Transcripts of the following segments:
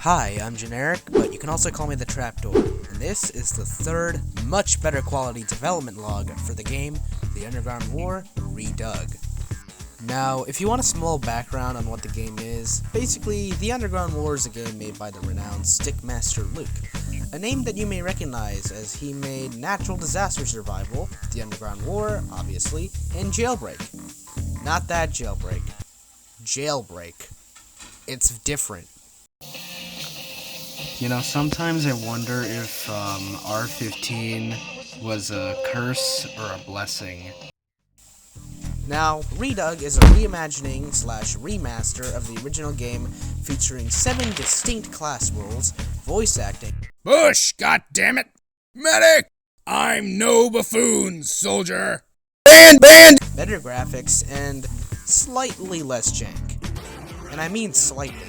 Hi, I'm Generic, but you can also call me the Trapdoor, and this is the third, much better quality development log for the game, The Underground War, Redug. Now, if you want a small background on what the game is, basically, The Underground War is a game made by the renowned Stickmaster Luke, a name that you may recognize as he made Natural Disaster Survival, The Underground War, obviously, and Jailbreak. Not that Jailbreak. Jailbreak. It's different. You know, sometimes I wonder if R15 was a curse or a blessing. Now, Redug is a reimagining / remaster of the original game featuring 7 distinct class roles, voice acting, Bush, goddammit! Medic! I'm no buffoon, soldier! Band! better graphics, and slightly less jank. And I mean slightly.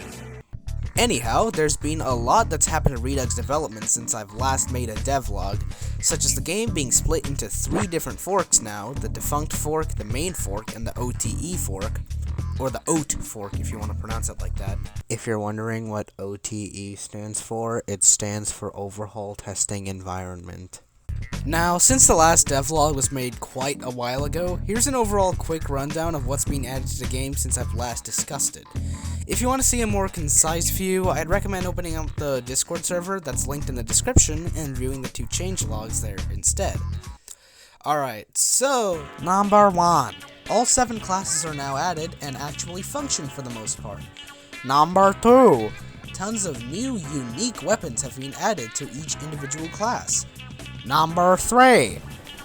Anyhow, there's been a lot that's happened in Redug's development since I've last made a devlog, such as the game being split into 3 different forks now, the defunct fork, the main fork, and the OTE fork, or the OT fork if you want to pronounce it like that. If you're wondering what OTE stands for, it stands for Overhaul Testing Environment. Now, since the last devlog was made quite a while ago, here's an overall quick rundown of what's been added to the game since I've last discussed it. If you want to see a more concise view, I'd recommend opening up the Discord server that's linked in the description and viewing the 2 changelogs there instead. Alright, so, number 1. All 7 classes are now added and actually function for the most part. Number 2. Tons of new, unique weapons have been added to each individual class. Number 3.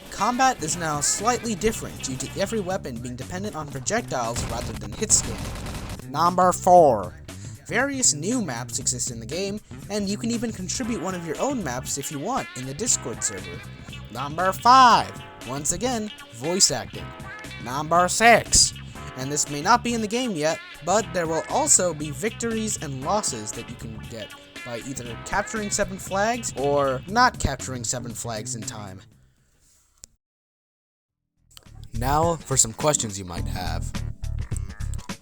Combat is now slightly different due to every weapon being dependent on projectiles rather than hit scaling. Number 4. Various new maps exist in the game, and you can even contribute one of your own maps if you want in the Discord server. Number 5. Once again, voice acting. Number 6. And this may not be in the game yet, but there will also be victories and losses that you can get by either capturing 7 flags or not capturing 7 flags in time. Now for some questions you might have.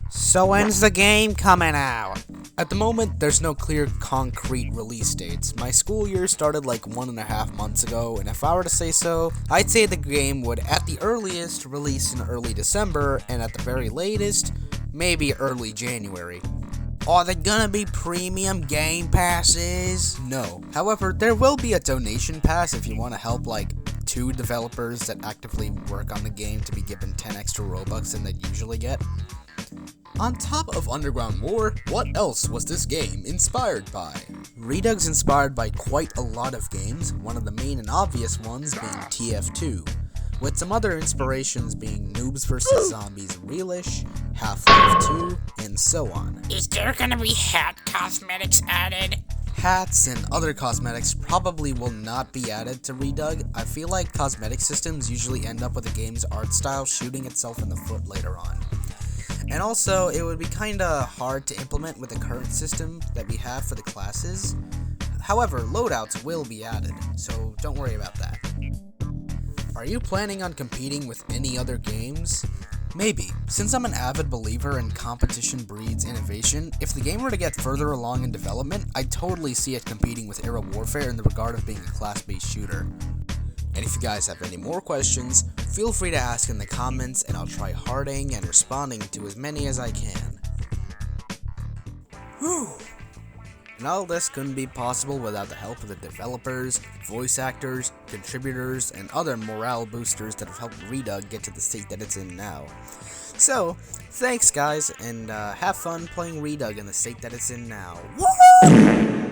So when's the game coming out? At the moment, there's no clear concrete release dates. My school year started like 1.5 months ago, and if I were to say so, I'd say the game would at the earliest release in early December, and at the very latest, maybe early January. Are there gonna be premium game passes? No. However, there will be a donation pass if you want to help like 2 developers that actively work on the game to be given 10 extra Robux than they usually get. On top of Underground War, what else was this game inspired by? Redug's inspired by quite a lot of games, one of the main and obvious ones being TF2, with some other inspirations being Noobs vs. Zombies Realish, Half-Life 2, and so on. Is there gonna be hat cosmetics added? Hats and other cosmetics probably will not be added to Redug. I feel like cosmetic systems usually end up with the game's art style shooting itself in the foot later on. And also, it would be kinda hard to implement with the current system that we have for the classes. However, loadouts will be added, so don't worry about that. Are you planning on competing with any other games? Maybe. Since I'm an avid believer in competition breeds innovation, if the game were to get further along in development, I'd totally see it competing with Era Warfare in the regard of being a class-based shooter. And if you guys have any more questions, feel free to ask in the comments and I'll try harding and responding to as many as I can. Whew! And all this couldn't be possible without the help of the developers, voice actors, contributors, and other morale boosters that have helped Redug get to the state that it's in now. So, thanks guys, and have fun playing Redug in the state that it's in now. Woohoo!